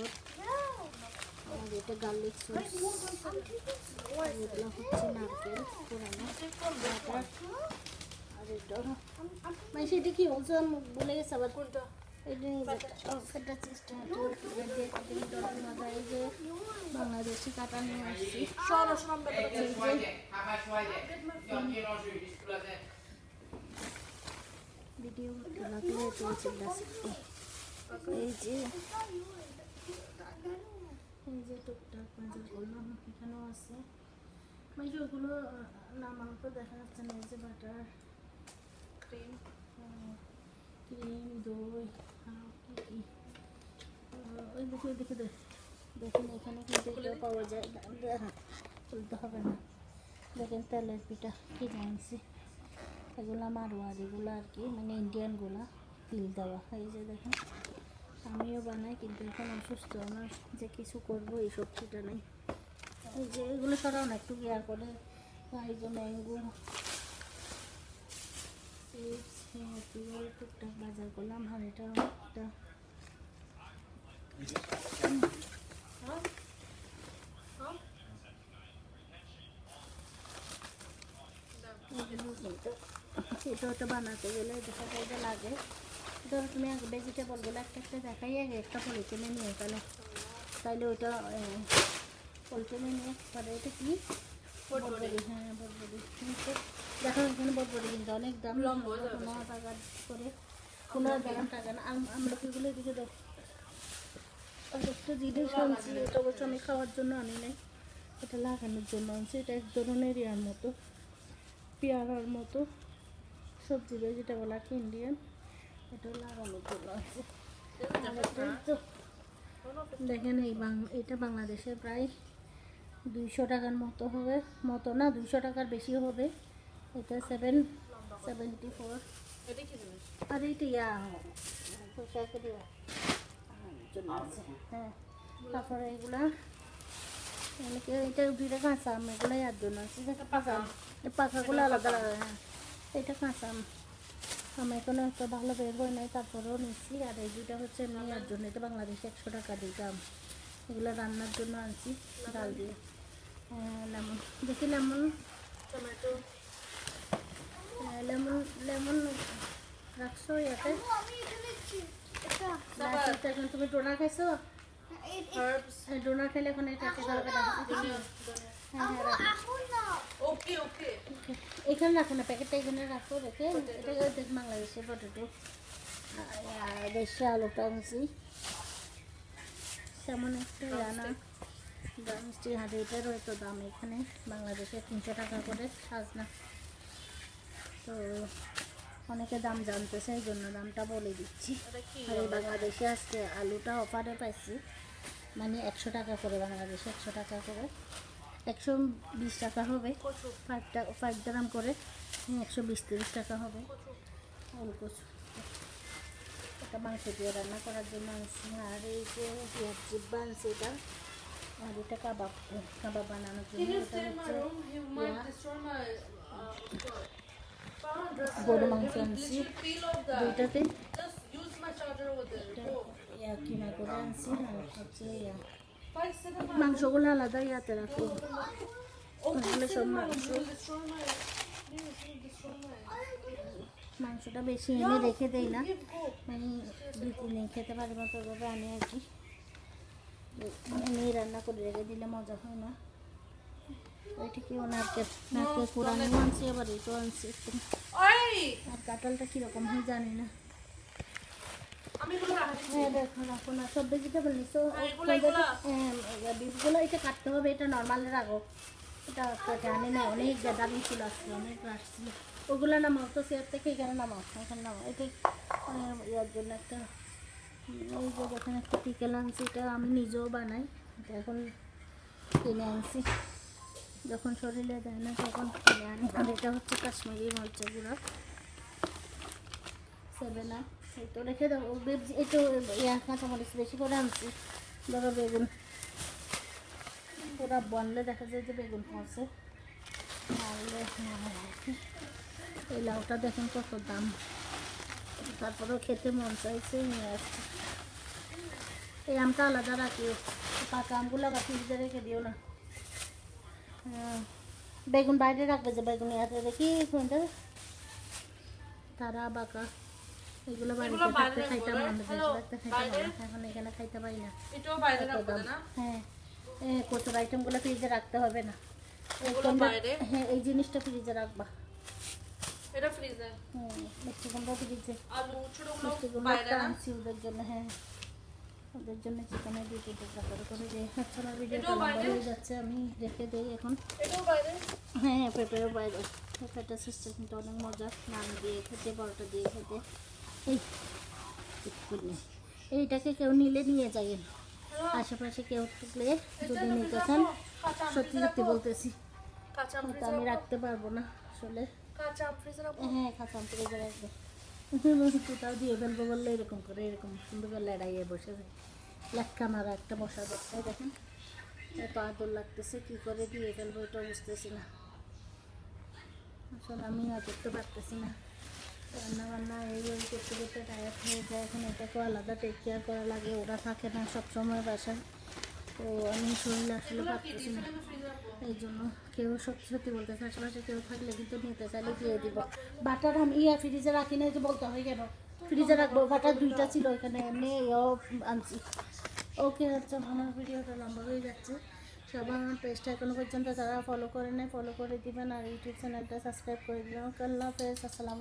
সুন্দর। আর এটা garlic sauce, এগুলো হচ্ছে নারকেল পুরানো বাটার। আর এটা মানে সেটা কি বলছো আমি বলে গেছে আবার কোনটা, এটা ফেটা চিজটা মজা। এই যে বাংলাদেশি কাটা নিয়ে আসছি, ভিডিও করতে লাগলে চলছে। এই যে টুকটাক বাজার করলাম, এখানেও আছে মানে ওগুলো নামার তো দেখা যাচ্ছে না। এই যে বাটার, ক্রিম, দই, কি কি ওই দেখে দেখেন এখানে কিন্তু এটাও পাওয়া যায়, তুলতে হবে না। দেখেন তেলের পিঠা কি জানছি, এগুলো মারোয়ারিগুলো আর কি, মানে ইন্ডিয়ানগুলো তিল দেওয়া। এই যে দেখেন আমিও বানাই, কিন্তু এখন অসুস্থ, আমার যে কিছু করবো এই শক্তিটা নেই। এই যে এগুলো সরাও না একটু কেয়ার করে। এই যে ম্যাঙ্গো চিপস, টুকটাক বাজার করলাম। আর এটা একটা এটা ওটা বানাতে গেলে দেখা যায় যে লাগে। ধরো তুমি আগে ভেজিটেবলগুলো একটা একটা দেখাই আগে একটা পলিথিনে নিয়ে ফেলো, তাইলে ওইটা পলিথিনে নিয়ে পরে এটা কি বটবড়ি। হ্যাঁ বটবড়ি, দেখো এখানে বটবড়ি কিন্তু অনেক দাম, 15 টাকা করে, 15 গ্রাম টাকা না। আমলকিগুলো এদিকে দাও। আর একটা জিনিস আনছি, এটা অবশ্য আমি খাওয়ার জন্য আনি নাই, এটা লাগানোর জন্য আনছি। এটা এক ধরনের ইয়ার মতো, পেয়ারার মতো সবজি, ভেজিটেবল আর কি ইন্ডিয়ান, এটা লাগানোর জন্য আছে। দেখেন এটা বাংলাদেশে প্রায় 200 টাকার মতো হবে, না 200 টাকার বেশি হবে। এটা 774। আর এইটা হ্যাঁ। তারপরে এগুলা এটা 2 টাকা কাঁচা আম, এগুলো আর জন্য আছে। পাখাগুলো আলাদা আলাদা। হ্যাঁ এটা কাঁচা আম, আমি এখনো একটা ভালো বের হয় নাই, তারপরেও নিচ্ছি। আর এই দুইটা হচ্ছে এমনি আর জন্য, এটা বাংলাদেশে 100 টাকা দুইটা আম। এগুলো রান্নার জন্য আনছি ডাল দিয়ে। লেমন দেখি, লেমন টমেটো, লেমন রাখছো ইয়াতে। এখন তুমি ডোনা খাইছো, ডোনা খেলে এখন এটা এখানে রাখো না, প্যাকেটটা এখানে রাখো, রেখে এটা বাংলাদেশের পটেটো। দেশে আলুটা আনছি, তেমন একটা জানা মিষ্টি হাঁড়ি, এটার হয়তো দাম এখানে বাংলাদেশে 300 টাকা করে সাজনা। তো অনেকে দাম জানতেছে, এই জন্য দামটা বলে দিচ্ছি। আর এই বাংলাদেশে আজকে আলুটা অফারে পাইছি, মানে 100 টাকা করে, বাংলাদেশে 100 টাকা করে, 120 টাকা হবে, 5 গ্রাম করে 120-30 টাকা হবে। ওলকচু এটা মাংস দিয়ে রান্না করার জন্য আনছি। আর এই যে জিব্বা আনছি এটা, আর এটা কাবাব বানানোর জন্য। এটা হচ্ছে গরু মাংস আনছি, দুইটাতে কিনা করে আনছি। আর হচ্ছে মাংসগুলো আলাদা ইয়াতে রাখি, সব মাংসটা বেশি এনে রেখে দেই না, মানে 2-3 দিন খেতে পারি মতো ওইভাবে আনি আর কি। এমনি রান্না করে রেখে দিলে মজা হয় না। ওইটা কি নারকেল পুরানো আনছি, আবার এটাও আনছি একটু। আর কাঁঠালটা কীরকম হয় জানি না। হ্যাঁ দেখো রাখো না, সব ভেজিটেবল নিচ্ছ, বিফগুলো এটা কাটতে হবে, এটা নর্মাল রাখো। এটা জানি না, অনেক দামি ছিল আসছে, অনেক রাখছিল। ওগুলো নামাও তো চেয়ার থেকে, এখানে নামাও, এটা ইয়ার জন্য একটা। এই যে দেখেন একটা পিকেল আনছি, এটা আমি নিজেও বানাই, এটা এখন কিনে আনছি, যখন শরীরে দেয় না তখন কিনে আনি। আর এটা হচ্ছে কাশ্মীরি মরিচের গুঁড়া, 7 আপ। এই তো রেখে দাও, একটু কাঁচামরিচ বেশি করে আনছি। ধরো বেগুন ওরা বনলে দেখা যায় যে বেগুন পড়ছে, এই লাউটা দেখেন কত দাম, তারপরেও খেতে মন চাইছে নিয়ে আসছি। এই আমটা আলাদা রাখিও, পাকা আমগুলো আবার ফ্রিজে রেখে দিও না। বেগুন বাইরে রাখবে, যে বেগুন ইয়াতে দেখি তারা বাঁকা এগুলো বাড়িতে থাকতে খাইতাম, আমাদের রাখতে খাইতাম, এখন এখানে খাইতে পারি না। হ্যাঁ, কচুর আইটেমগুলো ফ্রিজে রাখতে হবে না। হ্যাঁ, এই জিনিসটা ফ্রিজে রাখবা। এটা ফ্রিজে। মিষ্টি কুমড়া ফ্রিজে। আলু ছোটগুলো মিষ্টি কুমড়া আনছি ওদের জন্য। হ্যাঁ, ওদের জন্য চিকেনের দিয়ে টুকরা করে দিয়ে। আচ্ছা, আমার ভিডিওটা লম্বা হয়ে যাচ্ছে, আমি রেখে দিই এখন। এটাও বাইরে। হ্যাঁ, পেঁপেও বাইরে। পেঁপেটা সিস্টেম কিন্তু অনেক মজা, নান দিয়ে খেতে, পরোটা দিয়ে খেতে। এই এইটাকে কেউ নিলে নিয়ে যায়, আশেপাশে কেউ থাকলে যদি নিতে চান, সত্যি সত্যি বলতেছি, তো আমি রাখতে পারবো না আসলে। হ্যাঁ, কাঁচা আম ফ্রিজে রাখবে। কোথাও দিয়ে ফেলবো বললে এরকম করে, এরকম সুন্দর করে লড়াইয়ে বসে যায়। লেখা মারা একটা বসা দেখতে দেখেন, এত আদর লাগতেছে, কী করে দিয়ে ফেলবো এটা বুঝতেছি না আসলে। আমি আর করতে পারতেছি না, রান্না বান্না এই ওই করতে করতে টায়ার্ড হয়ে যায়। এখন এটাকেও আলাদা টেক কেয়ার করা লাগে, ওরা থাকে না সবসময় বাসায়, তো আমি শরীরে আসলে পারতেছি না। এই জন্য কেউ সত্যি সত্যি বলতেছে, আশেপাশে কেউ থাকলে কিন্তু নিতে চাইলে দিয়ে দিব। বাটার আমি ফ্রিজে রাখি না, যে বলতে হয় কেন ফ্রিজে রাখবো, বাটার 2টা ছিল ওখানে, এমনি আনছি। ওকে, আচ্ছা, আমার ভিডিওটা লম্বা হয়ে যাচ্ছে। সবাই আমার পেজটা এখনো পর্যন্ত যারা ফলো করে নেয় ফলো করে দিবেন, আর ইউটিউব চ্যানেলটা সাবস্ক্রাইব করে দিবেন। আল্লাহ হাফেজ, আসসালামু